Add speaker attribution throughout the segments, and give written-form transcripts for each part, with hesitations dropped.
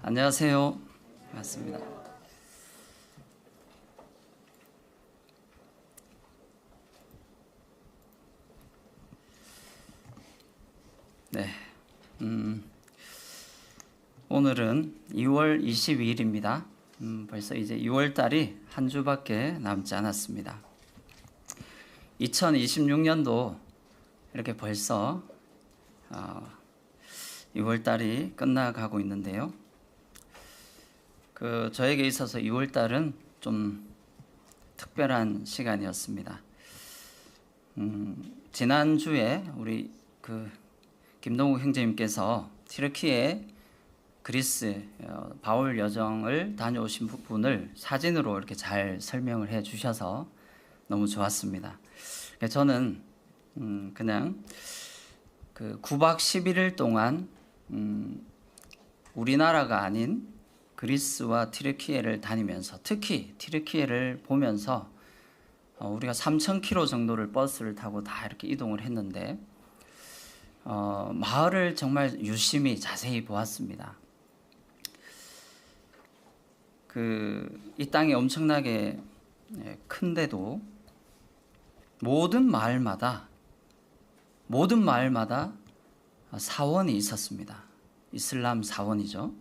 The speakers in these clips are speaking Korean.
Speaker 1: 안녕하세요. 반갑습니다. 네. 오늘은 2월 22일입니다. 벌써 이제 6월 달이 한 주밖에 남지 않았습니다. 2026년도 이렇게 벌써 6월 달이 끝나가고 있는데요. 저에게 있어서 2월 달은 좀 특별한 시간이었습니다. 지난주에 우리 김동욱 형제님께서 튀르키예 그리스 바울 여정을 다녀오신 부분을 사진으로 이렇게 잘 설명을 해 주셔서 너무 좋았습니다. 저는 그냥 9박 11일 동안 우리나라가 아닌 그리스와 튀르키예를 다니면서 특히 튀르키예를 보면서 우리가 3,000km 정도를 버스를 타고 다 이렇게 이동을 했는데 마을을 정말 유심히 자세히 보았습니다. 이 땅이 엄청나게 큰데도 모든 마을마다 사원이 있었습니다. 이슬람 사원이죠.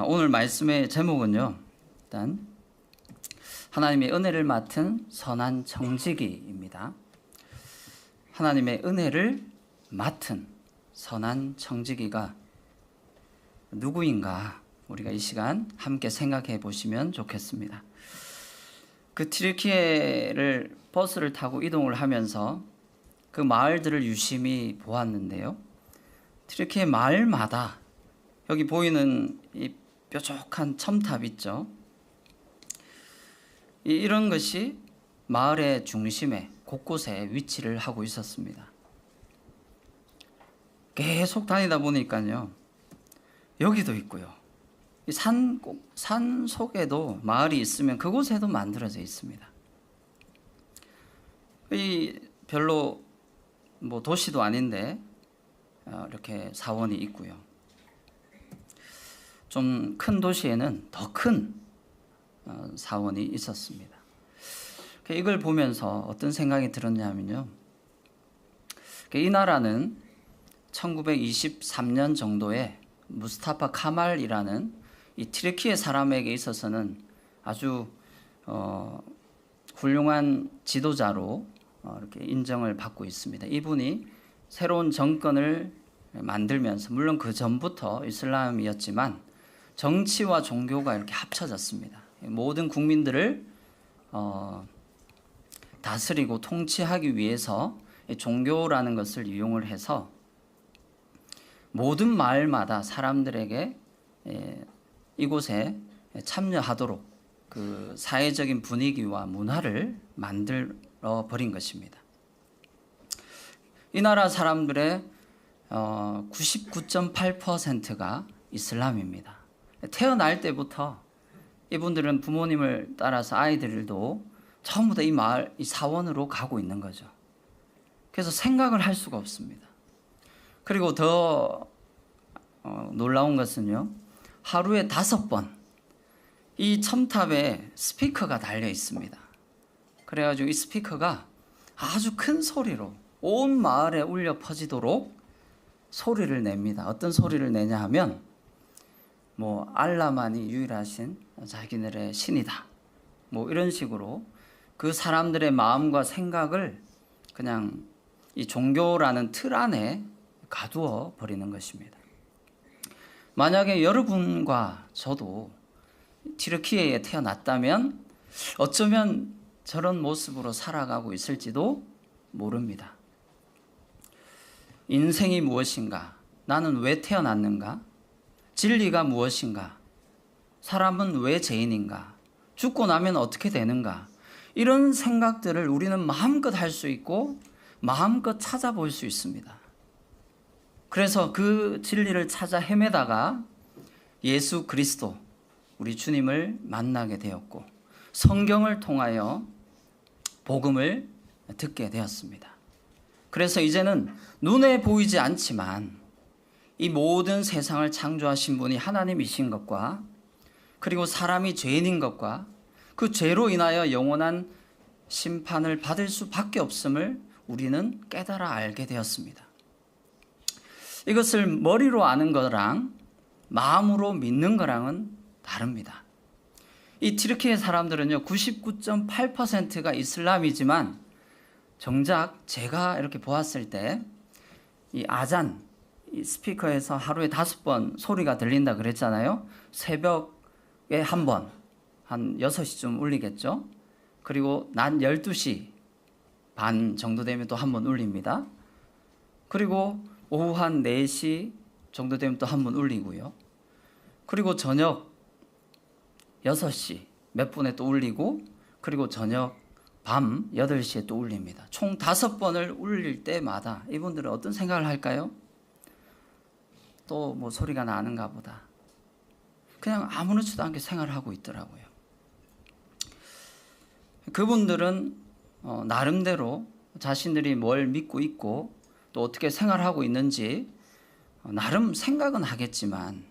Speaker 1: 오늘 말씀의 제목은요, 일단 하나님의 은혜를 맡은 선한 청지기입니다. 하나님의 은혜를 맡은 선한 청지기가 누구인가 우리가 이 시간 함께 생각해 보시면 좋겠습니다. 튀르키예를 버스를 타고 이동을 하면서 그 마을들을 유심히 보았는데요. 튀르키예 마을마다 여기 보이는 이 뾰족한 첨탑 있죠. 이런 것이 마을의 중심에 곳곳에 위치를 하고 있었습니다. 계속 다니다 보니까요, 여기도 있고요, 산 속에도 마을이 있으면 그곳에도 만들어져 있습니다. 별로 도시도 아닌데 이렇게 사원이 있고요. 좀 큰 도시에는 더 큰 사원이 있었습니다. 이걸 보면서 어떤 생각이 들었냐면요, 이 나라는 1923년 정도에 무스타파 카말이라는 이 튀르키예 사람에게 있어서는 아주 훌륭한 지도자로 이렇게 인정을 받고 있습니다. 이분이 새로운 정권을 만들면서, 물론 그 전부터 이슬람이었지만 정치와 종교가 이렇게 합쳐졌습니다. 모든 국민들을 다스리고 통치하기 위해서 종교라는 것을 이용을 해서 모든 마을마다 사람들에게 이곳에 참여하도록 사회적인 분위기와 문화를 만들어 버린 것입니다. 이 나라 사람들의 99.8%가 이슬람입니다. 태어날 때부터 이분들은 부모님을 따라서 아이들도 전부 다 이 마을, 이 사원으로 가고 있는 거죠. 그래서 생각을 할 수가 없습니다. 그리고 더 놀라운 것은요, 하루에 5번 이 첨탑에 스피커가 달려 있습니다. 그래가지고 이 스피커가 아주 큰 소리로 온 마을에 울려 퍼지도록 소리를 냅니다. 어떤 소리를 내냐 하면 알라만이 유일하신 자기네들의 신이다, 이런 식으로 그 사람들의 마음과 생각을 그냥 이 종교라는 틀 안에 가두어 버리는 것입니다. 만약에 여러분과 저도 튀르키예에 태어났다면 어쩌면 저런 모습으로 살아가고 있을지도 모릅니다. 인생이 무엇인가? 나는 왜 태어났는가? 진리가 무엇인가? 사람은 왜 죄인인가? 죽고 나면 어떻게 되는가? 이런 생각들을 우리는 마음껏 할 수 있고 마음껏 찾아볼 수 있습니다. 그래서 그 진리를 찾아 헤매다가 예수 그리스도, 우리 주님을 만나게 되었고 성경을 통하여 복음을 듣게 되었습니다. 그래서 이제는 눈에 보이지 않지만 이 모든 세상을 창조하신 분이 하나님이신 것과 그리고 사람이 죄인인 것과 그 죄로 인하여 영원한 심판을 받을 수밖에 없음을 우리는 깨달아 알게 되었습니다. 이것을 머리로 아는 거랑 마음으로 믿는 거랑은 다릅니다. 이 튀르키예 사람들은요 99.8%가 이슬람이지만 정작 제가 이렇게 보았을 때 이 아잔 이 스피커에서 하루에 5번 소리가 들린다 그랬잖아요. 새벽에 한 번, 한 6시쯤 울리겠죠. 그리고 낮 12시 반 정도 되면 또 한 번 울립니다. 그리고 오후 한 4시 정도 되면 또 한 번 울리고요. 그리고 저녁 6시 몇 분에 또 울리고 그리고 저녁 밤 8시에 또 울립니다. 총 5번을 울릴 때마다 이분들은 어떤 생각을 할까요? 또 뭐 소리가 나는가 보다. 그냥 아무렇지도 않게 생활을 하고 있더라고요. 그분들은 나름대로 자신들이 뭘 믿고 있고 또 어떻게 생활하고 있는지 나름 생각은 하겠지만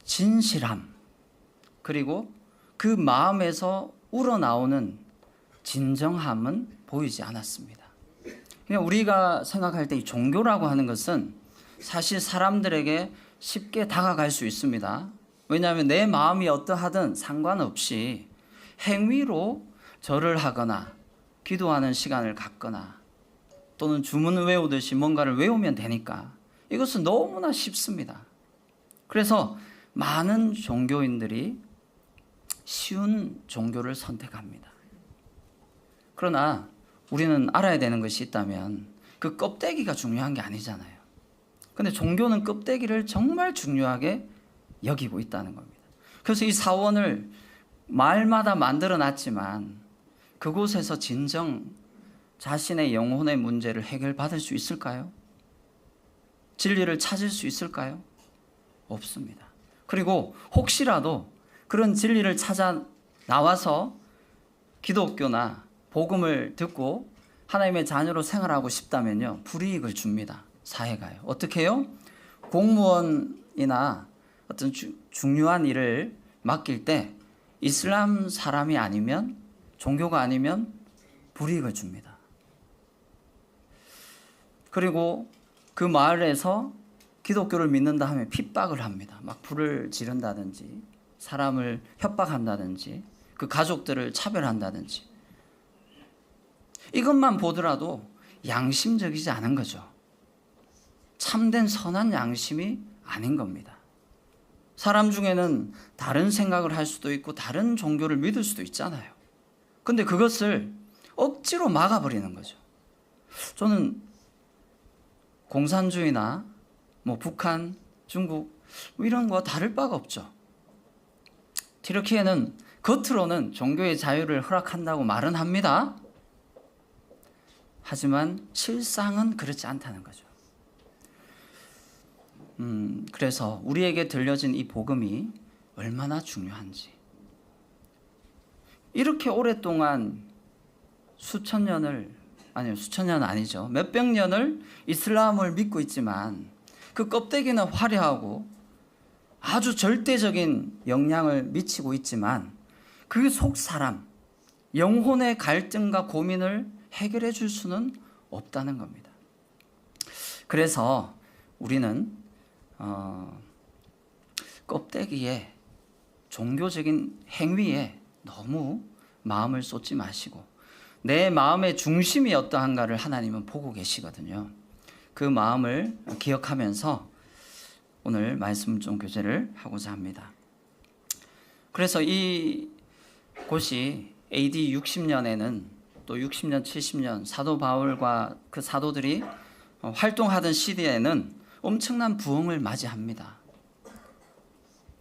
Speaker 1: 진실함 그리고 그 마음에서 우러나오는 진정함은 보이지 않았습니다. 그냥 우리가 생각할 때 이 종교라고 하는 것은 사실 사람들에게 쉽게 다가갈 수 있습니다. 왜냐하면 내 마음이 어떠하든 상관없이 행위로 절을 하거나 기도하는 시간을 갖거나 또는 주문을 외우듯이 뭔가를 외우면 되니까 이것은 너무나 쉽습니다. 그래서 많은 종교인들이 쉬운 종교를 선택합니다. 그러나 우리는 알아야 되는 것이 있다면 그 껍데기가 중요한 게 아니잖아요. 근데 종교는 껍데기를 정말 중요하게 여기고 있다는 겁니다. 그래서 이 사원을 말마다 만들어 놨지만 그곳에서 진정 자신의 영혼의 문제를 해결받을 수 있을까요? 진리를 찾을 수 있을까요? 없습니다. 그리고 혹시라도 그런 진리를 찾아 나와서 기독교나 복음을 듣고 하나님의 자녀로 생활하고 싶다면요 불이익을 줍니다. 사회가요. 어떻게 해요? 공무원이나 어떤 중요한 일을 맡길 때 이슬람 사람이 아니면 종교가 아니면 불이익을 줍니다. 그리고 그 마을에서 기독교를 믿는다 하면 핍박을 합니다. 막 불을 지른다든지 사람을 협박한다든지 그 가족들을 차별한다든지 이것만 보더라도 양심적이지 않은 거죠. 참된 선한 양심이 아닌 겁니다. 사람 중에는 다른 생각을 할 수도 있고 다른 종교를 믿을 수도 있잖아요. 근데 그것을 억지로 막아버리는 거죠. 저는 공산주의나 뭐 북한, 중국 뭐 이런 거와 다를 바가 없죠. 튀르키예는 겉으로는 종교의 자유를 허락한다고 말은 합니다. 하지만 실상은 그렇지 않다는 거죠. 그래서 우리에게 들려진 이 복음이 얼마나 중요한지. 이렇게 오랫동안 수천 년은 아니죠. 몇백 년을 이슬람을 믿고 있지만 그 껍데기는 화려하고 아주 절대적인 영향을 미치고 있지만 그 속 사람, 영혼의 갈등과 고민을 해결해 줄 수는 없다는 겁니다. 그래서 우리는 껍데기에 종교적인 행위에 너무 마음을 쏟지 마시고 내 마음의 중심이 어떠한가를 하나님은 보고 계시거든요. 그 마음을 기억하면서 오늘 말씀 좀 교제를 하고자 합니다. 그래서 이 곳이 AD 60년에는 또 60년, 70년 사도 바울과 그 사도들이 활동하던 시대에는 엄청난 부흥을 맞이합니다.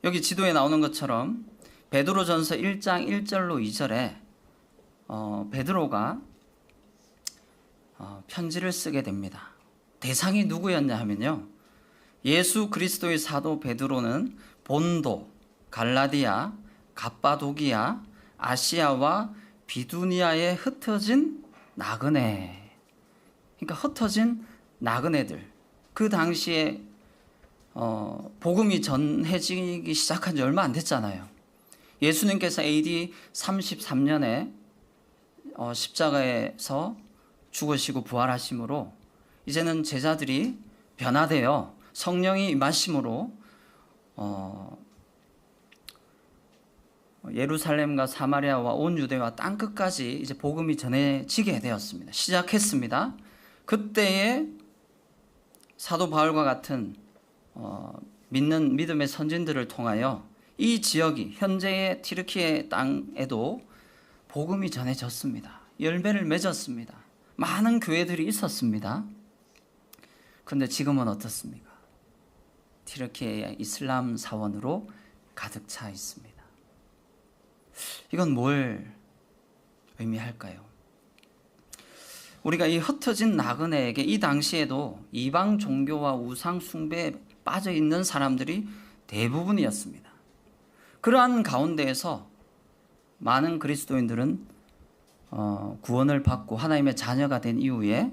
Speaker 1: 여기 지도에 나오는 것처럼 베드로전서 1장 1절로 2절에 베드로가 편지를 쓰게 됩니다. 대상이 누구였냐 하면요. 예수 그리스도의 사도 베드로는 본도, 갈라디아, 갑바도기아, 아시아와 비두니아에 흩어진 나그네. 그러니까 흩어진 나그네들, 그 당시에 복음이 전해지기 시작한 지 얼마 안 됐잖아요. 예수님께서 AD 33년에 십자가에서 죽으시고 부활하심으로 이제는 제자들이 변화되어 성령이 임하심으로 예루살렘과 사마리아와 온 유대와 땅끝까지 이제 복음이 전해지게 되었습니다. 시작했습니다. 그때에 사도 바울과 같은 믿는 믿음의 선진들을 통하여 이 지역이 현재의 튀르키예 땅에도 복음이 전해졌습니다. 열매를 맺었습니다. 많은 교회들이 있었습니다. 그런데 지금은 어떻습니까? 튀르키예의 이슬람 사원으로 가득 차 있습니다. 이건 뭘 의미할까요? 우리가 이 흩어진 나그네에게 이 당시에도 이방 종교와 우상 숭배에 빠져 있는 사람들이 대부분이었습니다. 그러한 가운데에서 많은 그리스도인들은 구원을 받고 하나님의 자녀가 된 이후에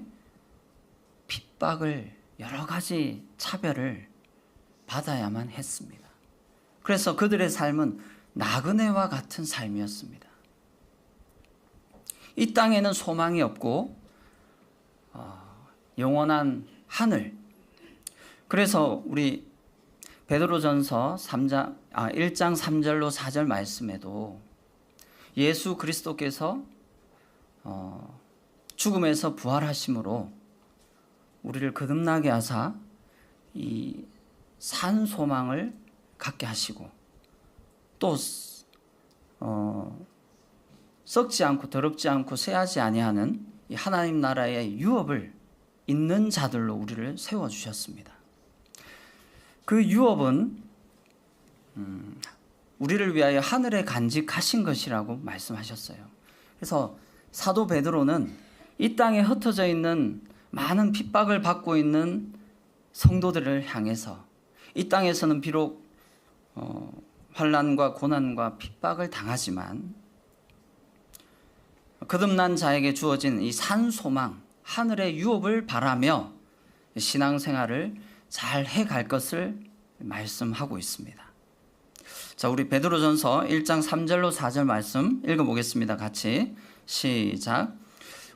Speaker 1: 핍박을, 여러 가지 차별을 받아야만 했습니다. 그래서 그들의 삶은 나그네와 같은 삶이었습니다. 이 땅에는 소망이 없고 영원한 하늘. 그래서 우리 베드로전서 1장 3절로 4절 말씀에도 예수 그리스도께서 죽음에서 부활하심으로 우리를 거듭나게 하사 이 산 소망을 갖게 하시고 또 썩지 않고 더럽지 않고 쇠하지 아니하는 이 하나님 나라의 유업을 있는 자들로 우리를 세워주셨습니다. 그 유업은 우리를 위하여 하늘에 간직하신 것이라고 말씀하셨어요. 그래서 사도 베드로는 이 땅에 흩어져 있는 많은 핍박을 받고 있는 성도들을 향해서 이 땅에서는 비록 환난과 고난과 핍박을 당하지만 거듭난 자에게 주어진 이 산 소망, 하늘의 유업을 바라며 신앙생활을 잘 해갈 것을 말씀하고 있습니다. 자, 우리 베드로전서 1장 3절로 4절 말씀 읽어보겠습니다. 같이 시작.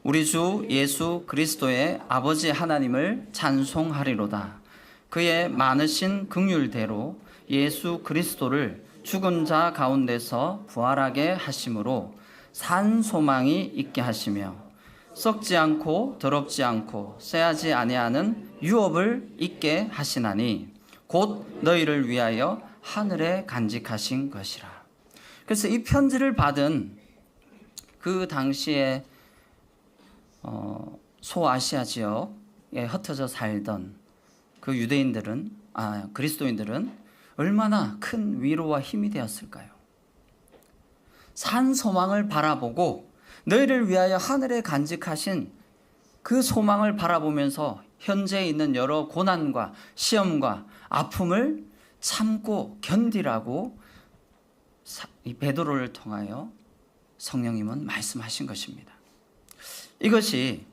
Speaker 1: 우리 주 예수 그리스도의 아버지 하나님을 찬송하리로다. 그의 많으신 긍휼대로 예수 그리스도를 죽은 자 가운데서 부활하게 하심으로 산 소망이 있게 하시며 썩지 않고 더럽지 않고 쇠하지 아니하는 유업을 있게 하시나니 곧 너희를 위하여 하늘에 간직하신 것이라. 그래서 이 편지를 받은 그 당시에 소아시아 지역에 흩어져 살던 그 유대인들은 그리스도인들은 얼마나 큰 위로와 힘이 되었을까요? 산 소망을 바라보고 너희를 위하여 하늘에 간직하신 그 소망을 바라보면서 현재 있는 여러 고난과 시험과 아픔을 참고 견디라고 이 베드로를 통하여 성령님은 말씀하신 것입니다. 이것이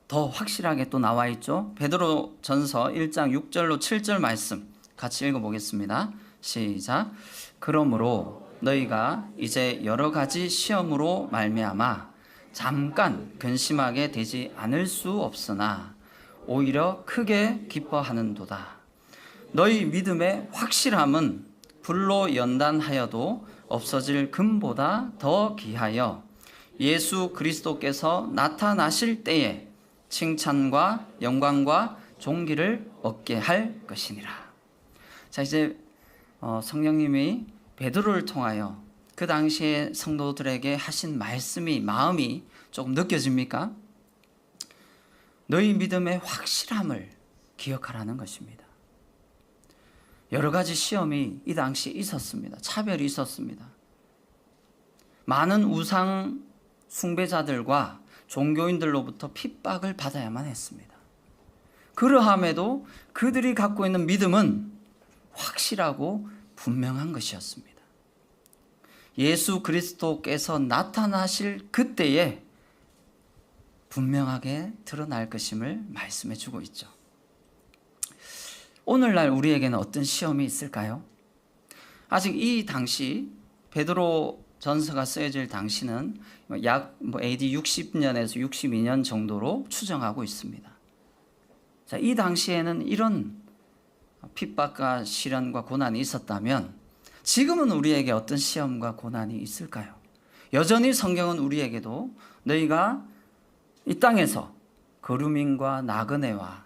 Speaker 1: 더 확실하게 또 나와 있죠. 베드로전서 1장 6절로 7절 말씀 같이 읽어보겠습니다. 시작. 그러므로 너희가 이제 여러 가지 시험으로 말미암아 잠깐 근심하게 되지 않을 수 없으나 오히려 크게 기뻐하는도다. 너희 믿음의 확실함은 불로 연단하여도 없어질 금보다 더 귀하여 예수 그리스도께서 나타나실 때에 칭찬과 영광과 존귀를 얻게 할 것이니라. 자, 이제 성령님이 베드로를 통하여 그 당시에 성도들에게 하신 말씀이, 마음이 조금 느껴집니까? 너희 믿음의 확실함을 기억하라는 것입니다. 여러 가지 시험이 이 당시에 있었습니다. 차별이 있었습니다. 많은 우상 숭배자들과 종교인들로부터 핍박을 받아야만 했습니다. 그러함에도 그들이 갖고 있는 믿음은 확실하고 분명한 것이었습니다. 예수 그리스도께서 나타나실 그때에 분명하게 드러날 것임을 말씀해 주고 있죠. 오늘날 우리에게는 어떤 시험이 있을까요? 아직 이 당시 베드로 전서가 쓰여질 당시는 약 AD 60년에서 62년 정도로 추정하고 있습니다. 자, 이 당시에는 이런 핍박과 시련과 고난이 있었다면 지금은 우리에게 어떤 시험과 고난이 있을까요? 여전히 성경은 우리에게도 너희가 이 땅에서 거류민과 나그네와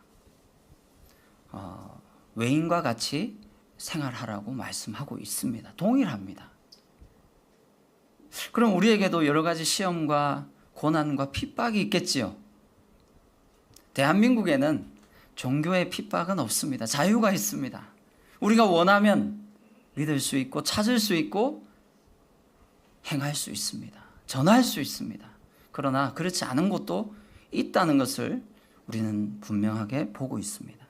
Speaker 1: 외인과 같이 생활하라고 말씀하고 있습니다. 동일합니다. 그럼 우리에게도 여러 가지 시험과 고난과 핍박이 있겠지요. 대한민국에는 종교의 핍박은 없습니다. 자유가 있습니다. 우리가 원하면 믿을 수 있고 찾을 수 있고 행할 수 있습니다. 전할 수 있습니다. 그러나 그렇지 않은 곳도 있다는 것을 우리는 분명하게 보고 있습니다.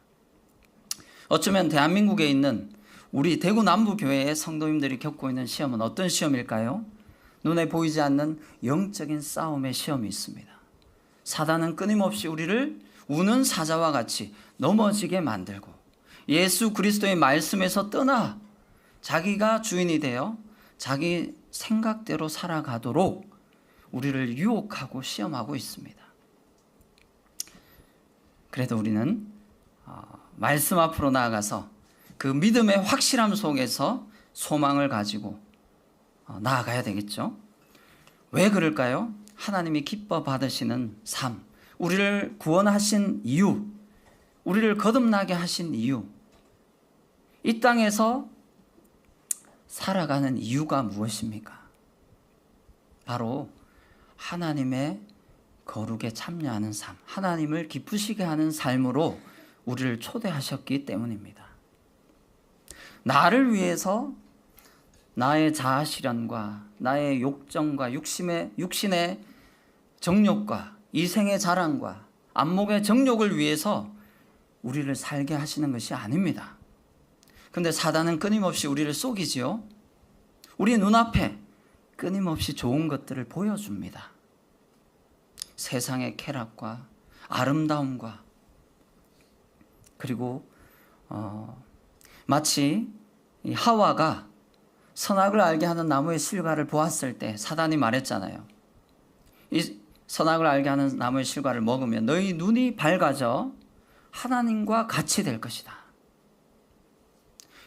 Speaker 1: 어쩌면 대한민국에 있는 우리 대구 남부교회의 성도님들이 겪고 있는 시험은 어떤 시험일까요? 눈에 보이지 않는 영적인 싸움의 시험이 있습니다. 사단은 끊임없이 우리를 우는 사자와 같이 넘어지게 만들고 예수 그리스도의 말씀에서 떠나 자기가 주인이 되어 자기 생각대로 살아가도록 우리를 유혹하고 시험하고 있습니다. 그래도 우리는 말씀 앞으로 나아가서 그 믿음의 확실함 속에서 소망을 가지고 나아가야 되겠죠. 왜 그럴까요? 하나님이 기뻐 받으시는 삶, 우리를 구원하신 이유, 우리를 거듭나게 하신 이유, 이 땅에서 살아가는 이유가 무엇입니까? 바로 하나님의 거룩에 참여하는 삶, 하나님을 기쁘시게 하는 삶으로 우리를 초대하셨기 때문입니다. 나를 위해서 나의 자아 실현과 나의 욕정과 육신의 정욕과 이생의 자랑과 안목의 정욕을 위해서 우리를 살게 하시는 것이 아닙니다. 그런데 사단은 끊임없이 우리를 속이지요. 우리 눈앞에 끊임없이 좋은 것들을 보여줍니다. 세상의 쾌락과 아름다움과 그리고 마치 이 하와가 선악을 알게 하는 나무의 실과를 보았을 때 사단이 말했잖아요. 이 선악을 알게 하는 나무의 실과를 먹으면 너희 눈이 밝아져 하나님과 같이 될 것이다.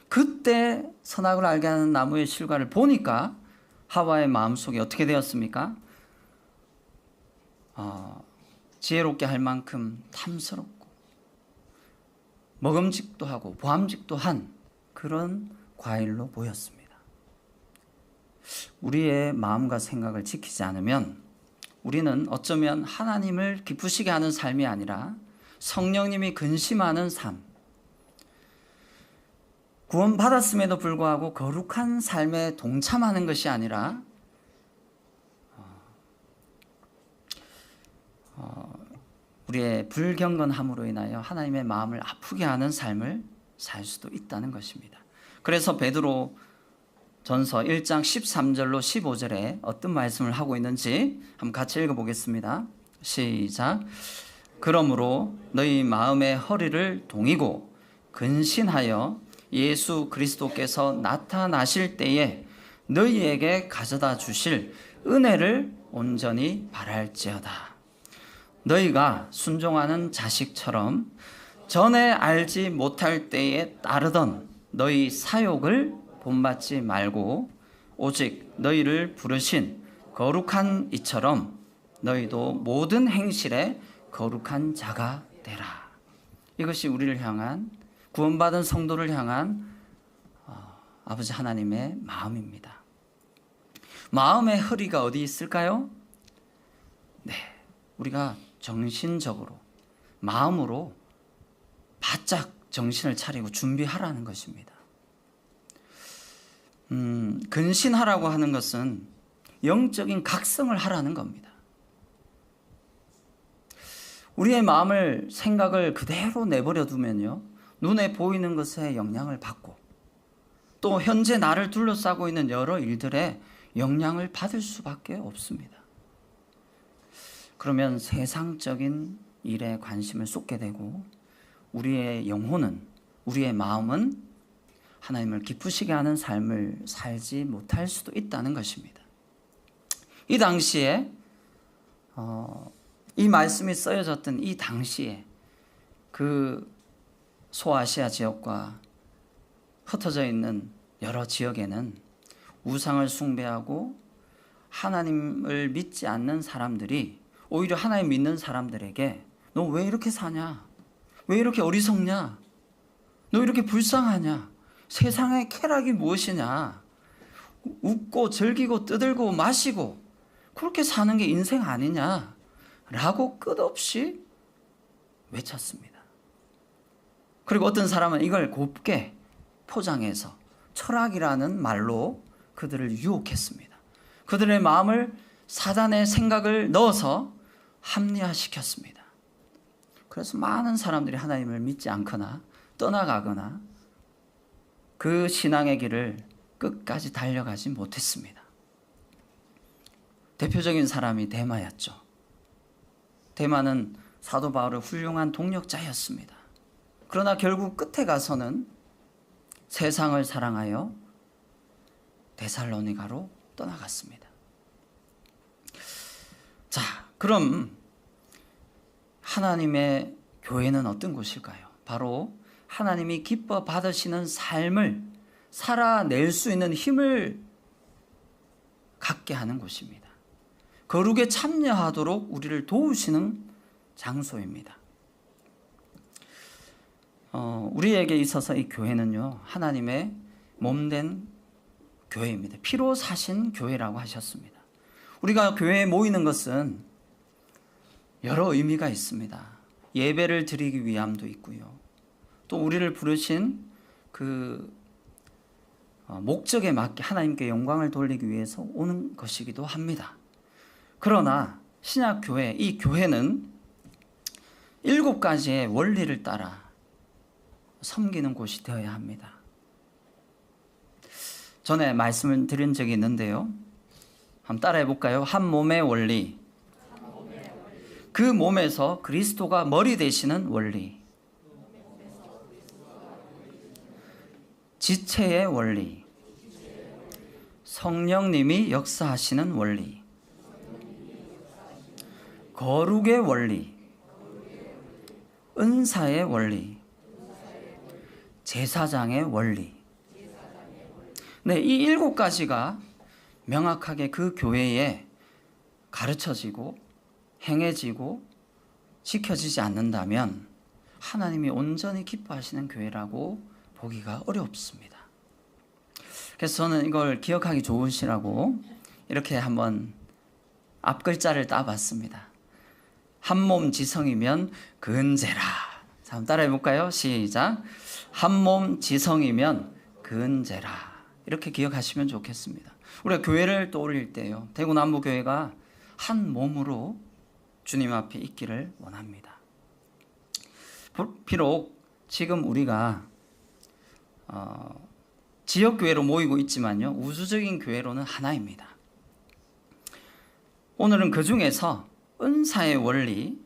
Speaker 1: 그때 선악을 알게 하는 나무의 실과를 보니까 하와의 마음속에 어떻게 되었습니까? 지혜롭게 할 만큼 탐스럽고 먹음직도 하고 보암직도 한 그런 과일로 보였습니다. 우리의 마음과 생각을 지키지 않으면 우리는 어쩌면 하나님을 기쁘시게 하는 삶이 아니라 성령님이 근심하는 삶, 구원받았음에도 불구하고 거룩한 삶에 동참하는 것이 아니라 우리의 불경건함으로 인하여 하나님의 마음을 아프게 하는 삶을 살 수도 있다는 것입니다. 그래서 베드로 전서 1장 13절로 15절에 어떤 말씀을 하고 있는지 한번 같이 읽어보겠습니다. 시작. 그러므로 너희 마음의 허리를 동이고 근신하여 예수 그리스도께서 나타나실 때에 너희에게 가져다 주실 은혜를 온전히 바랄지어다. 너희가 순종하는 자식처럼 전에 알지 못할 때에 따르던 너희 사욕을 본받지 말고 오직 너희를 부르신 거룩한 이처럼 너희도 모든 행실에 거룩한 자가 되라. 이것이 우리를 향한 구원받은 성도를 향한 아버지 하나님의 마음입니다. 마음의 허리가 어디 있을까요? 네, 우리가 정신적으로 마음으로 바짝 정신을 차리고 준비하라는 것입니다. 근신하라고 하는 것은 영적인 각성을 하라는 겁니다. 우리의 마음을 생각을 그대로 내버려 두면요, 눈에 보이는 것에 영향을 받고 또 현재 나를 둘러싸고 있는 여러 일들에 영향을 받을 수밖에 없습니다. 그러면 세상적인 일에 관심을 쏟게 되고 우리의 영혼은, 우리의 마음은 하나님을 기쁘시게 하는 삶을 살지 못할 수도 있다는 것입니다. 이 당시에 이 말씀이 쓰여졌던 이 당시에 그 소아시아 지역과 흩어져 있는 여러 지역에는 우상을 숭배하고 하나님을 믿지 않는 사람들이 오히려 하나님 믿는 사람들에게 너 왜 이렇게 사냐? 왜 이렇게 어리석냐? 너 이렇게 불쌍하냐? 세상의 쾌락이 무엇이냐? 웃고 즐기고 떠들고 마시고 그렇게 사는 게 인생 아니냐? 라고 끝없이 외쳤습니다. 그리고 어떤 사람은 이걸 곱게 포장해서 철학이라는 말로 그들을 유혹했습니다. 그들의 마음을 사단의 생각을 넣어서 합리화시켰습니다. 그래서 많은 사람들이 하나님을 믿지 않거나 떠나가거나 그 신앙의 길을 끝까지 달려가지 못했습니다. 대표적인 사람이 데마였죠. 데마는 사도 바울의 훌륭한 동역자였습니다. 그러나 결국 끝에 가서는 세상을 사랑하여 데살로니가로 떠나갔습니다. 자, 그럼 하나님의 교회는 어떤 곳일까요? 바로 하나님이 기뻐 받으시는 삶을 살아낼 수 있는 힘을 갖게 하는 곳입니다. 거룩에 참여하도록 우리를 도우시는 장소입니다. 우리에게 있어서 이 교회는요, 하나님의 몸된 교회입니다. 피로 사신 교회라고 하셨습니다. 우리가 교회에 모이는 것은 여러 의미가 있습니다. 예배를 드리기 위함도 있고요. 또 우리를 부르신 그 목적에 맞게 하나님께 영광을 돌리기 위해서 오는 것이기도 합니다. 그러나 신약교회, 이 교회는 7가지의 원리를 따라 섬기는 곳이 되어야 합니다. 전에 말씀을 드린 적이 있는데요. 한번 따라해 볼까요? 한 몸의 원리. 그 몸에서 그리스도가 머리 되시는 원리. 지체의 원리. 성령님이 역사하시는 원리. 거룩의 원리. 은사의 원리. 제사장의 원리. 네, 이 7가지가 명확하게 그 교회에 가르쳐지고 행해지고 지켜지지 않는다면 하나님이 온전히 기뻐하시는 교회라고 보기가 어렵습니다. 그래서 저는 이걸 기억하기 좋으시라고 이렇게 한번 앞글자를 따봤습니다. 한몸 지성이면 근제라. 자, 한번 따라해 볼까요? 시작. 한몸 지성이면 근제라. 이렇게 기억하시면 좋겠습니다. 우리가 교회를 떠올릴 때요, 대구 남부교회가 한 몸으로 주님 앞에 있기를 원합니다. 비록 지금 우리가 지역교회로 모이고 있지만요, 우주적인 교회로는 하나입니다. 오늘은 그 중에서 은사의 원리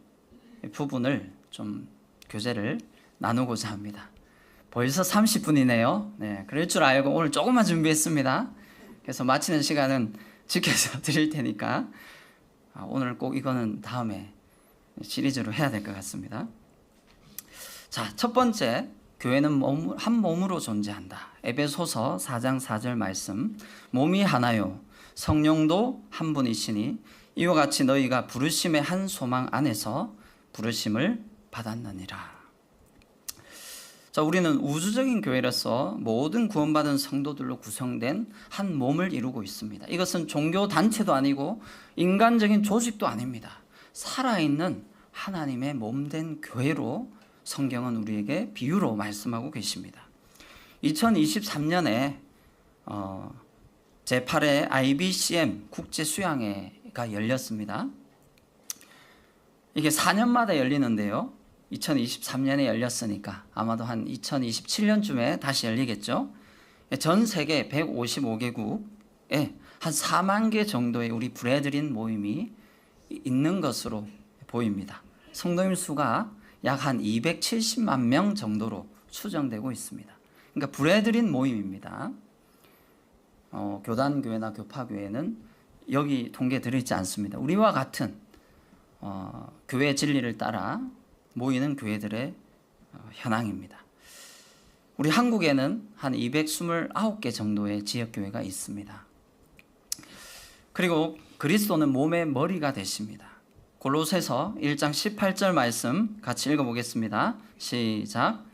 Speaker 1: 부분을 좀 교제를 나누고자 합니다. 벌써 30분이네요. 네, 그럴 줄 알고 오늘 조금만 준비했습니다. 그래서 마치는 시간은 지켜서 드릴 테니까 오늘 꼭 이거는 다음에 시리즈로 해야 될 것 같습니다. 자, 첫 번째, 교회는 한 몸으로 존재한다. 에베소서 4장 4절 말씀. 몸이 하나요, 성령도 한 분이시니 이와 같이 너희가 부르심의 한 소망 안에서 부르심을 받았느니라. 자, 우리는 우주적인 교회로서 모든 구원받은 성도들로 구성된 한 몸을 이루고 있습니다. 이것은 종교 단체도 아니고 인간적인 조직도 아닙니다. 살아있는 하나님의 몸된 교회로 성경은 우리에게 비유로 말씀하고 계십니다. 2023년에 제8회 IBCM 국제수양회가 열렸습니다. 이게 4년마다 열리는데요, 2023년에 열렸으니까 아마도 한 2027년쯤에 다시 열리겠죠. 전 세계 155개국에 한 4만 개 정도의 우리 브레드린 모임이 있는 것으로 보입니다. 성도님 수가 약 한 270만 명 정도로 추정되고 있습니다. 그러니까 불해드린 모임입니다. 교단교회나 교파교회는 여기 통계에 들어있지 않습니다. 우리와 같은 교회 진리를 따라 모이는 교회들의 현황입니다. 우리 한국에는 한 229개 정도의 지역교회가 있습니다. 그리고 그리스도는 몸의 머리가 되십니다. 골로새서 1장 18절 말씀 같이 읽어보겠습니다. 시작.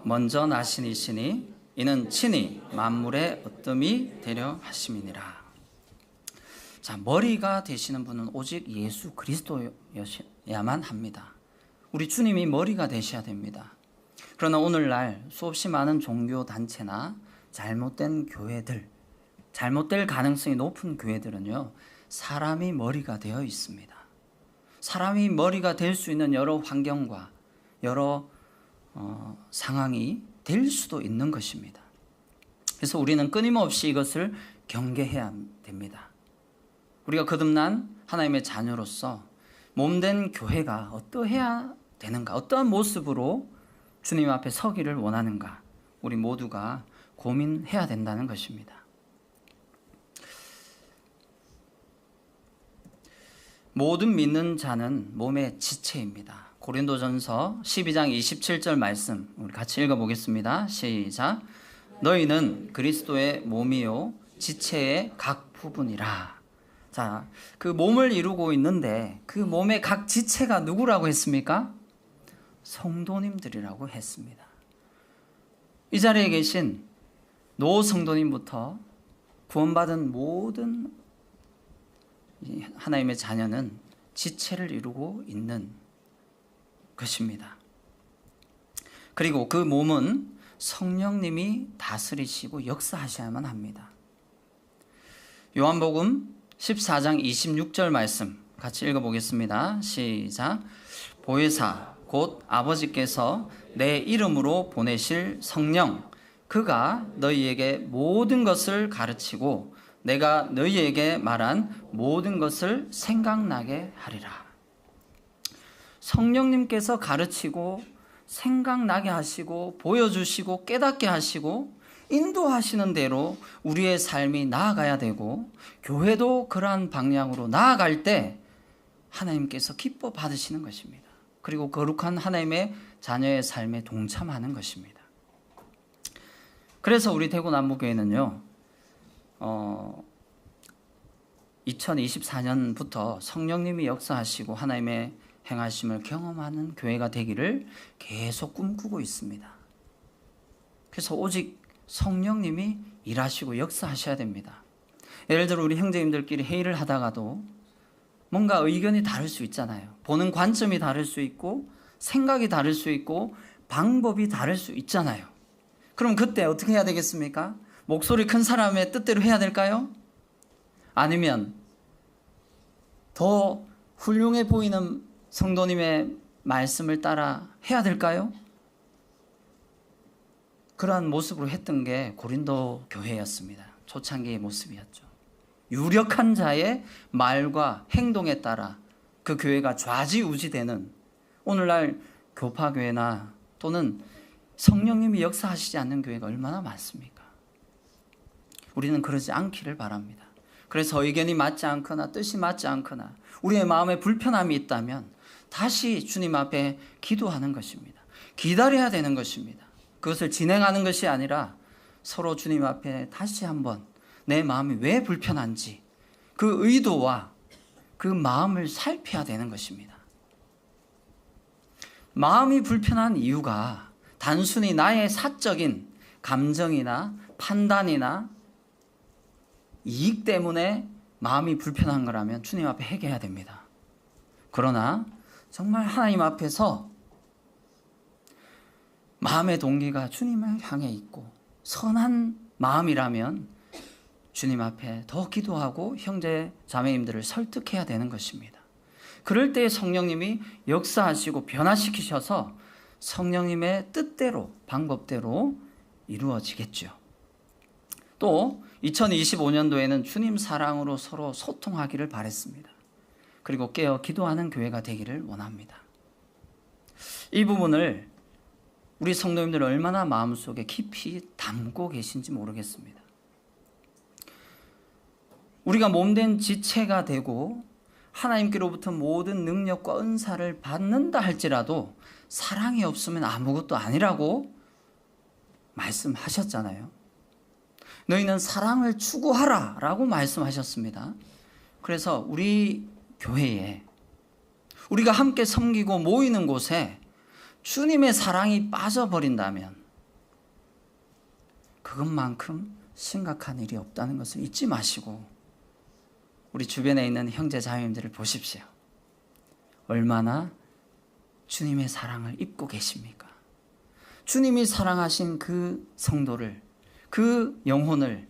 Speaker 1: 먼저 나신 이시니 이는 친히 만물의 어뜸이 되려 하심이니라. 자, 머리가 되시는 분은 오직 예수 그리스도여야만 합니다. 우리 주님이 머리가 되셔야 됩니다. 그러나 오늘날 수없이 많은 종교 단체나 잘못된 교회들, 잘못될 가능성이 높은 교회들은요, 사람이 머리가 되어 있습니다. 사람이 머리가 될 수 있는 여러 환경과 여러 상황이 될 수도 있는 것입니다. 그래서 우리는 끊임없이 이것을 경계해야 됩니다. 우리가 거듭난 하나님의 자녀로서 몸된 교회가 어떠해야 되는가, 어떠한 모습으로 주님 앞에 서기를 원하는가, 우리 모두가 고민해야 된다는 것입니다. 모든 믿는 자는 몸의 지체입니다. 고린도전서 12장 27절 말씀 우리 같이 읽어보겠습니다. 시작. 너희는 그리스도의 몸이요 지체의 각 부분이라. 자, 그 몸을 이루고 있는데 그 몸의 각 지체가 누구라고 했습니까? 성도님들이라고 했습니다. 이 자리에 계신 노 성도님부터 구원받은 모든 하나님의 자녀는 지체를 이루고 있는 것입니다. 그리고 그 몸은 성령님이 다스리시고 역사하셔야만 합니다. 요한복음 14장 26절 말씀 같이 읽어보겠습니다. 시작. 보혜사 곧 아버지께서 내 이름으로 보내실 성령 그가 너희에게 모든 것을 가르치고 내가 너희에게 말한 모든 것을 생각나게 하리라. 성령님께서 가르치고 생각나게 하시고 보여주시고 깨닫게 하시고 인도하시는 대로 우리의 삶이 나아가야 되고 교회도 그러한 방향으로 나아갈 때 하나님께서 기뻐 받으시는 것입니다. 그리고 거룩한 하나님의 자녀의 삶에 동참하는 것입니다. 그래서 우리 대구남부교회는요 2024년부터 성령님이 역사하시고 하나님의 행하심을 경험하는 교회가 되기를 계속 꿈꾸고 있습니다. 그래서 오직 성령님이 일하시고 역사하셔야 됩니다. 예를 들어 우리 형제님들끼리 회의를 하다가도 뭔가 의견이 다를 수 있잖아요. 보는 관점이 다를 수 있고 생각이 다를 수 있고 방법이 다를 수 있잖아요. 그럼 그때 어떻게 해야 되겠습니까? 목소리 큰 사람의 뜻대로 해야 될까요? 아니면 더 훌륭해 보이는 성도님의 말씀을 따라 해야 될까요? 그러한 모습으로 했던 게 고린도 교회였습니다. 초창기의 모습이었죠. 유력한 자의 말과 행동에 따라 그 교회가 좌지우지되는 오늘날 교파교회나 또는 성령님이 역사하시지 않는 교회가 얼마나 많습니까? 우리는 그러지 않기를 바랍니다. 그래서 의견이 맞지 않거나 뜻이 맞지 않거나 우리의 마음에 불편함이 있다면 다시 주님 앞에 기도하는 것입니다. 기다려야 되는 것입니다. 그것을 진행하는 것이 아니라 서로 주님 앞에 다시 한번 내 마음이 왜 불편한지 그 의도와 그 마음을 살펴야 되는 것입니다. 마음이 불편한 이유가 단순히 나의 사적인 감정이나 판단이나 이익 때문에 마음이 불편한 거라면 주님 앞에 회개해야 됩니다. 그러나 정말 하나님 앞에서 마음의 동기가 주님을 향해 있고 선한 마음이라면 주님 앞에 더 기도하고 형제 자매님들을 설득해야 되는 것입니다. 그럴 때 성령님이 역사하시고 변화시키셔서 성령님의 뜻대로 방법대로 이루어지겠죠. 또 2025년도에는 주님 사랑으로 서로 소통하기를 바랬습니다. 그리고 깨어 기도하는 교회가 되기를 원합니다. 이 부분을 우리 성도님들 얼마나 마음속에 깊이 담고 계신지 모르겠습니다. 우리가 몸된 지체가 되고 하나님께로부터 모든 능력과 은사를 받는다 할지라도 사랑이 없으면 아무것도 아니라고 말씀하셨잖아요. 너희는 사랑을 추구하라 라고 말씀하셨습니다. 그래서 우리 교회에 우리가 함께 섬기고 모이는 곳에 주님의 사랑이 빠져버린다면 그것만큼 심각한 일이 없다는 것을 잊지 마시고 우리 주변에 있는 형제 자매님들을 보십시오. 얼마나 주님의 사랑을 입고 계십니까? 주님이 사랑하신 그 성도를, 그 영혼을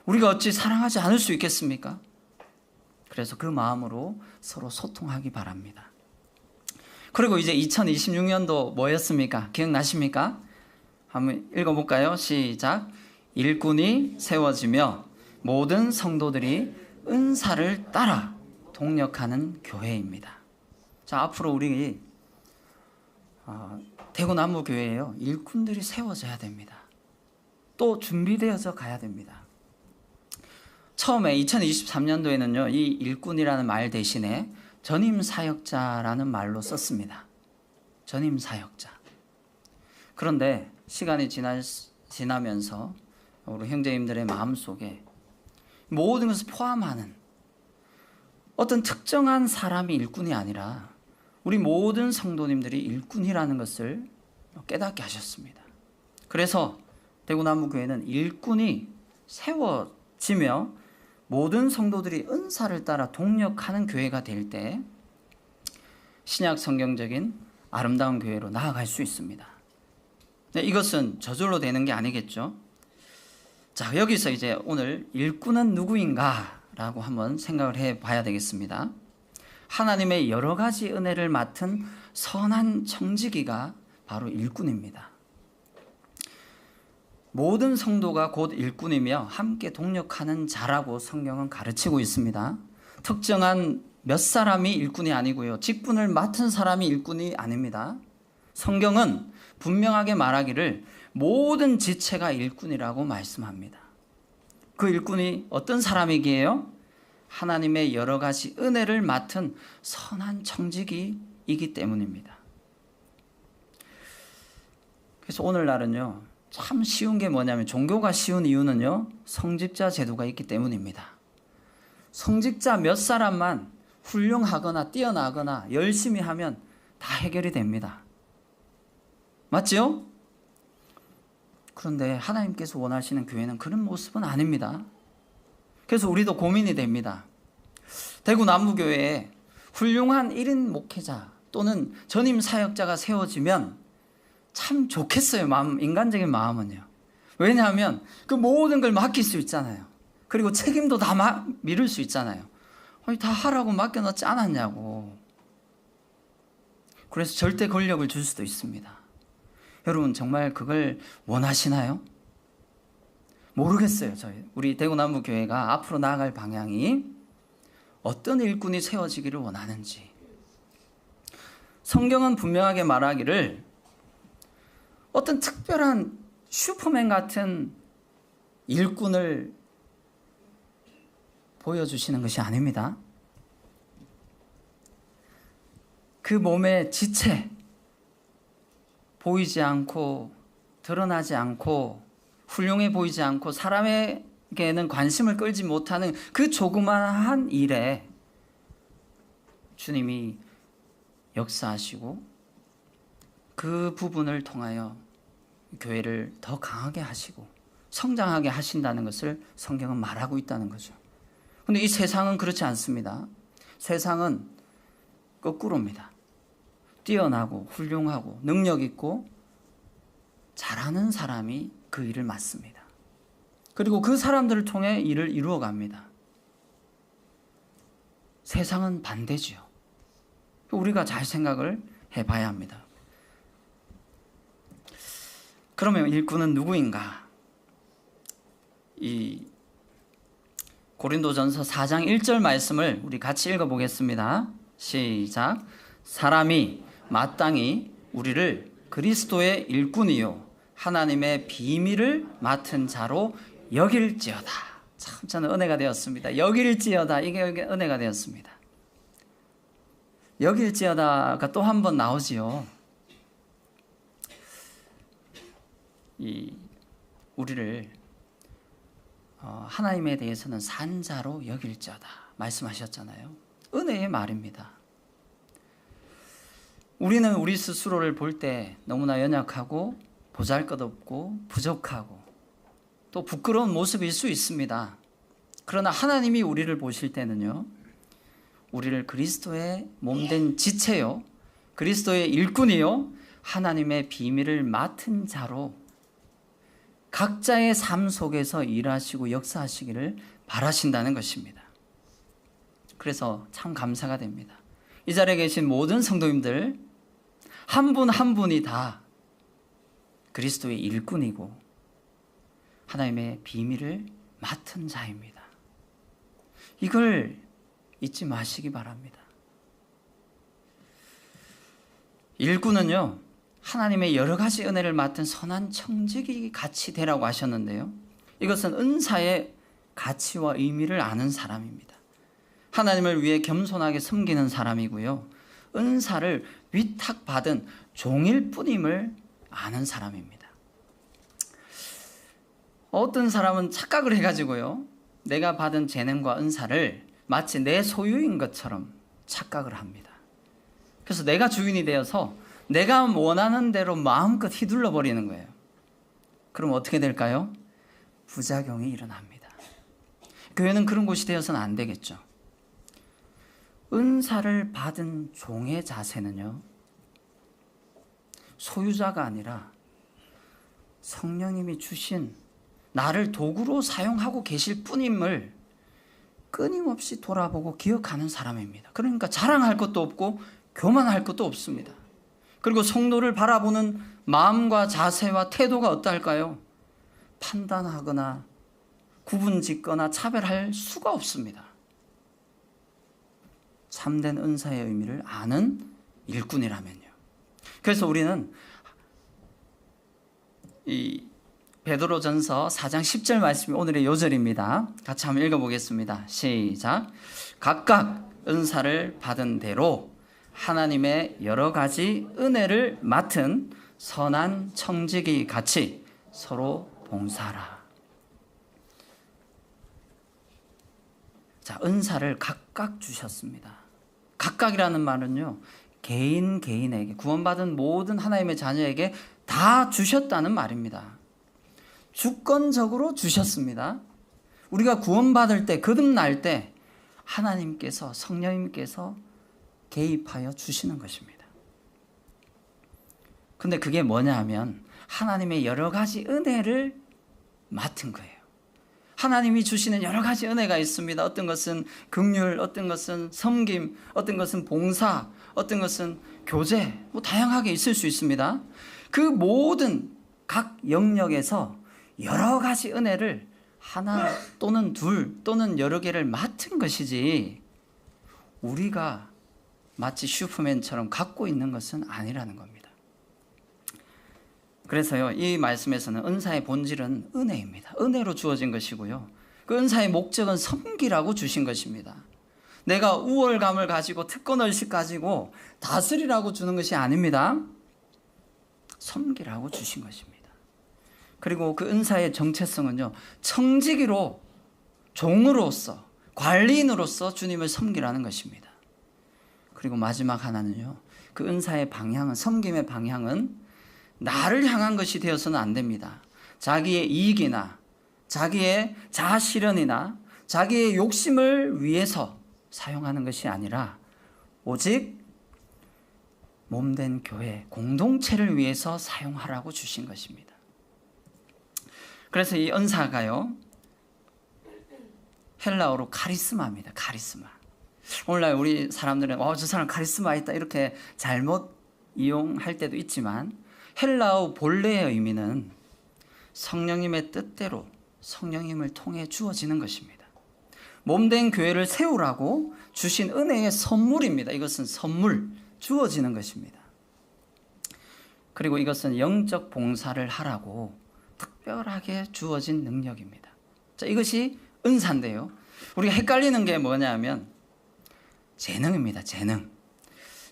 Speaker 1: 우리가 어찌 사랑하지 않을 수 있겠습니까? 그래서 그 마음으로 서로 소통하기 바랍니다. 그리고 이제 2026년도 뭐였습니까? 기억나십니까? 한번 읽어볼까요? 시작. 일꾼이 세워지며 모든 성도들이 은사를 따라 동력하는 교회입니다. 자, 앞으로 우리 대구남부교회에요, 일꾼들이 세워져야 됩니다. 또 준비되어져 가야 됩니다. 처음에 2023년도에는요, 이 일꾼이라는 말 대신에 전임사역자라는 말로 썼습니다. 전임사역자. 그런데 시간이 지나면서 우리 형제님들의 마음속에 모든 것을 포함하는 어떤 특정한 사람이 일꾼이 아니라 우리 모든 성도님들이 일꾼이라는 것을 깨닫게 하셨습니다. 그래서 대구남부교회는 일꾼이 세워지며 모든 성도들이 은사를 따라 동력하는 교회가 될 때 신약 성경적인 아름다운 교회로 나아갈 수 있습니다. 네, 이것은 저절로 되는 게 아니겠죠. 자, 여기서 이제 오늘 일꾼은 누구인가 라고 한번 생각을 해 봐야 되겠습니다. 하나님의 여러 가지 은혜를 맡은 선한 청지기가 바로 일꾼입니다. 모든 성도가 곧 일꾼이며 함께 동력하는 자라고 성경은 가르치고 있습니다. 특정한 몇 사람이 일꾼이 아니고요, 직분을 맡은 사람이 일꾼이 아닙니다. 성경은 분명하게 말하기를 모든 지체가 일꾼이라고 말씀합니다. 그 일꾼이 어떤 사람이기에요? 하나님의 여러 가지 은혜를 맡은 선한 청지기이기 때문입니다. 그래서 오늘날은요, 참 쉬운 게 뭐냐면, 종교가 쉬운 이유는요, 성직자 제도가 있기 때문입니다. 성직자 몇 사람만 훌륭하거나 뛰어나거나 열심히 하면 다 해결이 됩니다. 맞죠? 그런데 하나님께서 원하시는 교회는 그런 모습은 아닙니다. 그래서 우리도 고민이 됩니다. 대구 남부교회에 훌륭한 1인 목회자 또는 전임 사역자가 세워지면 참 좋겠어요. 인간적인 마음은요. 왜냐하면 그 모든 걸 맡길 수 있잖아요. 그리고 책임도 다 미룰 수 있잖아요. 아니, 다 하라고 맡겨놓지 않았냐고. 그래서 절대 권력을 줄 수도 있습니다. 여러분, 정말 그걸 원하시나요? 모르겠어요. 우리 대구남부교회가 앞으로 나아갈 방향이 어떤 일꾼이 세워지기를 원하는지. 성경은 분명하게 말하기를 어떤 특별한 슈퍼맨 같은 일꾼을 보여주시는 것이 아닙니다. 그 몸의 지체, 보이지 않고 드러나지 않고 훌륭해 보이지 않고 사람에게는 관심을 끌지 못하는 그 조그마한 일에 주님이 역사하시고 그 부분을 통하여 교회를 더 강하게 하시고 성장하게 하신다는 것을 성경은 말하고 있다는 거죠. 그런데 이 세상은 그렇지 않습니다. 세상은 거꾸로입니다. 뛰어나고 훌륭하고 능력 있고 잘하는 사람이 그 일을 맡습니다. 그리고 그 사람들을 통해 일을 이루어 갑니다. 세상은 반대지요. 우리가 잘 생각을 해봐야 합니다. 그러면 일꾼은 누구인가? 이 고린도전서 4장 1절 말씀을 우리 같이 읽어보겠습니다. 시작. 사람이 마땅히 우리를 그리스도의 일꾼이요 하나님의 비밀을 맡은 자로 여길지어다. 참 저는 은혜가 되었습니다. 여길지어다, 이게 은혜가 되었습니다. 여길지어다가 또 한 번 나오지요. 우리를 하나님에 대해서는 산자로 여길지어다 말씀하셨잖아요. 은혜의 말입니다. 우리는 우리 스스로를 볼 때 너무나 연약하고 보잘것없고 부족하고 또 부끄러운 모습일 수 있습니다. 그러나 하나님이 우리를 보실 때는요, 우리를 그리스도의 몸된 지체요, 그리스도의 일꾼이요, 하나님의 비밀을 맡은 자로 각자의 삶 속에서 일하시고 역사하시기를 바라신다는 것입니다. 그래서 참 감사가 됩니다. 이 자리에 계신 모든 성도님들 한 분 한 분이 다 그리스도의 일꾼이고 하나님의 비밀을 맡은 자입니다. 이걸 잊지 마시기 바랍니다. 일꾼은요, 하나님의 여러 가지 은혜를 맡은 선한 청지기 같이 되라고 하셨는데요, 이것은 은사의 가치와 의미를 아는 사람입니다. 하나님을 위해 겸손하게 섬기는 사람이고요, 은사를 위탁받은 종일 뿐임을 아는 사람입니다. 어떤 사람은 착각을 해가지고요, 내가 받은 재능과 은사를 마치 내 소유인 것처럼 착각을 합니다. 그래서 내가 주인이 되어서 내가 원하는 대로 마음껏 휘둘러 버리는 거예요. 그럼 어떻게 될까요? 부작용이 일어납니다. 교회는 그런 곳이 되어서는 안 되겠죠. 은사를 받은 종의 자세는요, 소유자가 아니라 성령님이 주신 나를 도구로 사용하고 계실 뿐임을 끊임없이 돌아보고 기억하는 사람입니다. 그러니까 자랑할 것도 없고 교만할 것도 없습니다. 그리고 성도를 바라보는 마음과 자세와 태도가 어떨까요? 판단하거나 구분짓거나 차별할 수가 없습니다. 참된 은사의 의미를 아는 일꾼이라면요. 그래서 우리는 이 베드로전서 4장 10절 말씀이 오늘의 요절입니다. 같이 한번 읽어보겠습니다. 시작. 각각 은사를 받은 대로 하나님의 여러 가지 은혜를 맡은 선한 청지기 같이 서로 봉사하라. 자, 은사를 각각 주셨습니다. 각각이라는 말은요, 개인에게, 구원받은 모든 하나님의 자녀에게 다 주셨다는 말입니다. 주권적으로 주셨습니다. 우리가 구원받을 때, 거듭날 때 하나님께서, 성령님께서 개입하여 주시는 것입니다. 근데 그게 뭐냐 하면 하나님의 여러 가지 은혜를 맡은 거예요. 하나님이 주시는 여러 가지 은혜가 있습니다. 어떤 것은 긍휼, 어떤 것은 섬김, 어떤 것은 봉사, 어떤 것은 교제, 다양하게 있을 수 있습니다. 그 모든 각 영역에서 여러 가지 은혜를 하나 또는 둘 또는 여러 개를 맡은 것이지, 우리가 마치 슈퍼맨처럼 갖고 있는 것은 아니라는 겁니다. 그래서요, 이 말씀에서는 은사의 본질은 은혜입니다. 은혜로 주어진 것이고요, 그 은사의 목적은 섬기라고 주신 것입니다. 내가 우월감을 가지고 특권의식 가지고 다스리라고 주는 것이 아닙니다. 섬기라고 주신 것입니다. 그리고 그 은사의 정체성은요, 청지기로, 종으로서, 관리인으로서 주님을 섬기라는 것입니다. 그리고 마지막 하나는요, 그 은사의 방향은, 섬김의 방향은 나를 향한 것이 되어서는 안 됩니다. 자기의 이익이나 자기의 자아실현이나 자기의 욕심을 위해서 사용하는 것이 아니라 오직 몸된 교회, 공동체를 위해서 사용하라고 주신 것입니다. 그래서 이 은사가요, 헬라어로 카리스마입니다. 카리스마. 오늘날 우리 사람들은 저 사람 카리스마 있다 이렇게 잘못 이용할 때도 있지만, 헬라어 본래의 의미는 성령님의 뜻대로 성령님을 통해 주어지는 것입니다. 몸된 교회를 세우라고 주신 은혜의 선물입니다. 이것은 선물, 주어지는 것입니다. 그리고 이것은 영적 봉사를 하라고 특별하게 주어진 능력입니다. 자, 이것이 은사인데요. 우리가 헷갈리는 게 뭐냐면 재능입니다. 재능.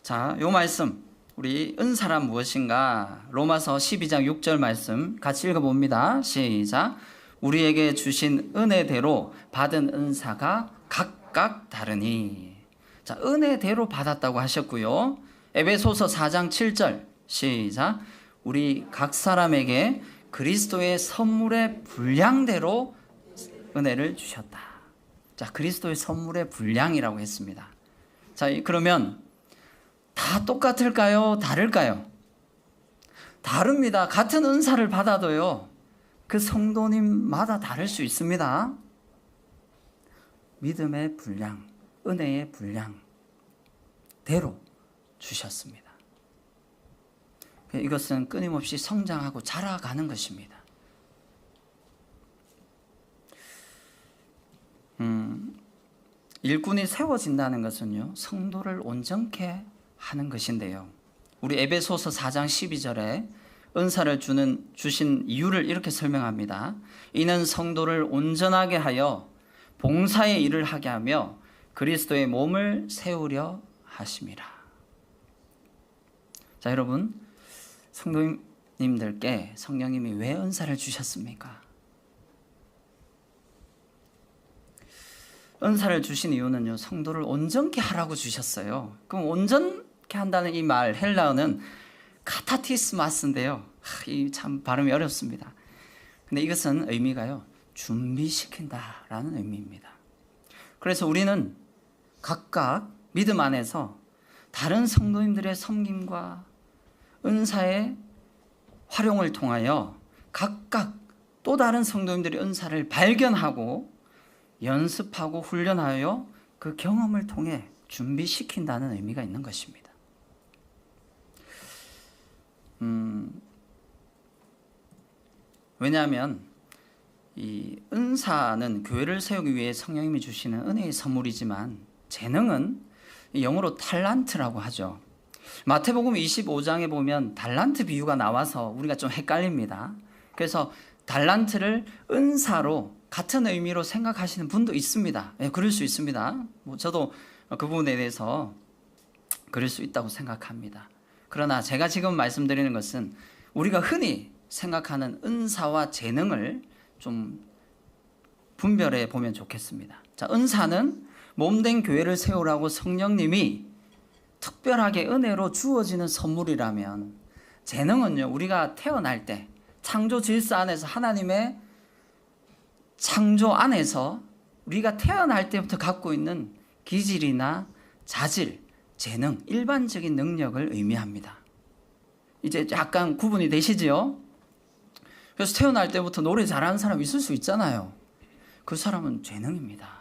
Speaker 1: 자, 요 말씀 우리 은사란 무엇인가? 로마서 12장 6절 말씀 같이 읽어봅니다. 시작. 우리에게 주신 은혜대로 받은 은사가 각각 다르니. 자, 은혜대로 받았다고 하셨고요. 에베소서 4장 7절 시작. 우리 각 사람에게 그리스도의 선물의 분량대로 은혜를 주셨다. 자, 그리스도의 선물의 분량이라고 했습니다. 자, 그러면 다 똑같을까요? 다를까요? 다릅니다. 같은 은사를 받아도요, 그 성도님마다 다를 수 있습니다. 믿음의 분량, 은혜의 분량대로 주셨습니다. 이것은 끊임없이 성장하고 자라가는 것입니다. 일꾼이 세워진다는 것은요, 성도를 온전케 하는 것인데요. 우리 에베소서 4장 12절에 은사를 주신 이유를 이렇게 설명합니다. 이는 성도를 온전하게 하여 봉사의 일을 하게 하며 그리스도의 몸을 세우려 하심이라. 자, 여러분, 성도님들께 성령님이 왜 은사를 주셨습니까? 은사를 주신 이유는요, 성도를 온전케 하라고 주셨어요. 그럼 온전케 한다는 이 말, 헬라어는 카타티스마스인데요. 이 참 발음이 어렵습니다. 근데 이것은 의미가요, 준비시킨다라는 의미입니다. 그래서 우리는 각각 믿음 안에서 다른 성도님들의 섬김과 은사의 활용을 통하여 각각 또 다른 성도님들의 은사를 발견하고 연습하고 훈련하여 그 경험을 통해 준비시킨다는 의미가 있는 것입니다. 왜냐하면 이 은사는 교회를 세우기 위해 성령님이 주시는 은혜의 선물이지만 재능은 영어로 탈란트라고 하죠. 마태복음 25장에 보면 달란트 비유가 나와서 우리가 좀 헷갈립니다. 그래서 달란트를 은사로 같은 의미로 생각하시는 분도 있습니다. 네, 그럴 수 있습니다. 저도 그 부분에 대해서 그럴 수 있다고 생각합니다. 그러나 제가 지금 말씀드리는 것은 우리가 흔히 생각하는 은사와 재능을 좀 분별해 보면 좋겠습니다. 자, 은사는 몸된 교회를 세우라고 성령님이 특별하게 은혜로 주어지는 선물이라면, 재능은요, 우리가 태어날 때 창조 질서 안에서 하나님의 창조 안에서 우리가 태어날 때부터 갖고 있는 기질이나 자질, 재능, 일반적인 능력을 의미합니다. 이제 약간 구분이 되시죠? 그래서 태어날 때부터 노래 잘하는 사람 있을 수 있잖아요. 그 사람은 재능입니다.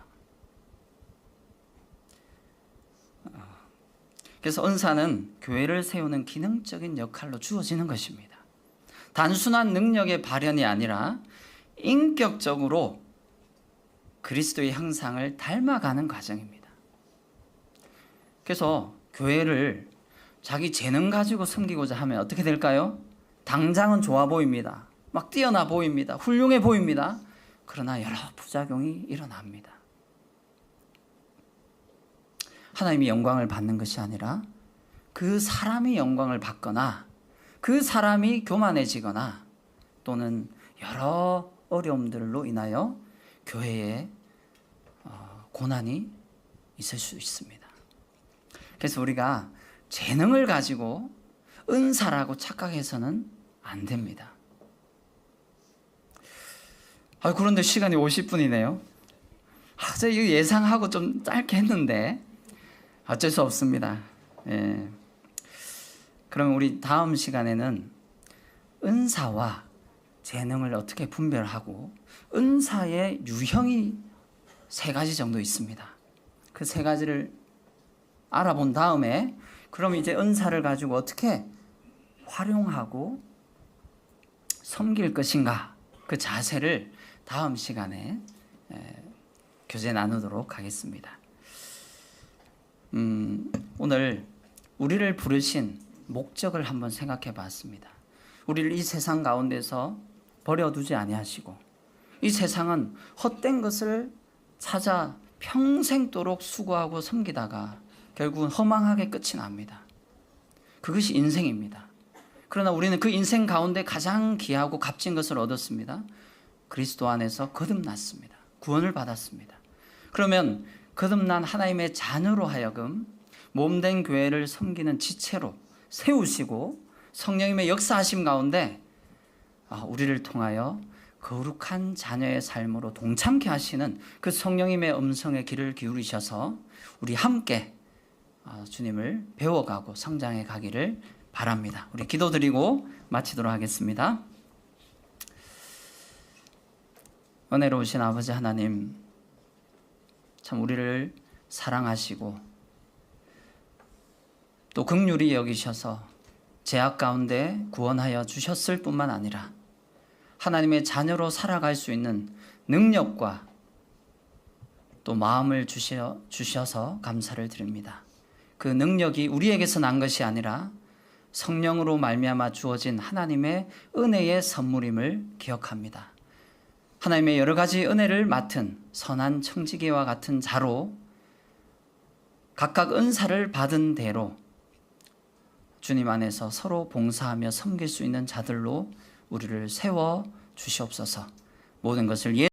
Speaker 1: 그래서 은사는 교회를 세우는 기능적인 역할로 주어지는 것입니다. 단순한 능력의 발현이 아니라 인격적으로 그리스도의 형상을 닮아가는 과정입니다. 그래서 교회를 자기 재능 가지고 섬기고자 하면 어떻게 될까요? 당장은 좋아 보입니다. 막 뛰어나 보입니다. 훌륭해 보입니다. 그러나 여러 부작용이 일어납니다. 하나님이 영광을 받는 것이 아니라 그 사람이 영광을 받거나 그 사람이 교만해지거나 또는 여러 어려움들로 인하여 교회에 고난이 있을 수 있습니다. 그래서 우리가 재능을 가지고 은사라고 착각해서는 안 됩니다. 그런데 시간이 50분이네요. 제가 이거 예상하고 좀 짧게 했는데 어쩔 수 없습니다. 예. 그럼 우리 다음 시간에는 은사와 재능을 어떻게 분별하고 은사의 유형이 3가지 정도 있습니다. 그 3가지를 알아본 다음에 그럼 이제 은사를 가지고 어떻게 활용하고 섬길 것인가, 그 자세를 다음 시간에 교제 나누도록 하겠습니다. 오늘 우리를 부르신 목적을 한번 생각해 봤습니다. 우리를 이 세상 가운데서 버려두지 아니하시고 이 세상은 헛된 것을 찾아 평생도록 수고하고 섬기다가 결국은 허망하게 끝이 납니다. 그것이 인생입니다. 그러나 우리는 그 인생 가운데 가장 귀하고 값진 것을 얻었습니다. 그리스도 안에서 거듭났습니다. 구원을 받았습니다. 그러면 거듭난 하나님의 자녀로 하여금 몸된 교회를 섬기는 지체로 세우시고 성령님의 역사하심 가운데 우리를 통하여 거룩한 자녀의 삶으로 동참케 하시는 그 성령님의 음성에 귀를 기울이셔서 우리 함께 주님을 배워가고 성장해 가기를 바랍니다. 우리 기도드리고 마치도록 하겠습니다. 은혜로우신 아버지 하나님, 참 우리를 사랑하시고 또 긍휼히 여기셔서 죄악 가운데 구원하여 주셨을 뿐만 아니라 하나님의 자녀로 살아갈 수 있는 능력과 또 마음을 주셔서 감사를 드립니다. 그 능력이 우리에게서 난 것이 아니라 성령으로 말미암아 주어진 하나님의 은혜의 선물임을 기억합니다. 하나님의 여러 가지 은혜를 맡은 선한 청지기와 같은 자로 각각 은사를 받은 대로 주님 안에서 서로 봉사하며 섬길 수 있는 자들로 우리를 세워 주시옵소서. 모든 것을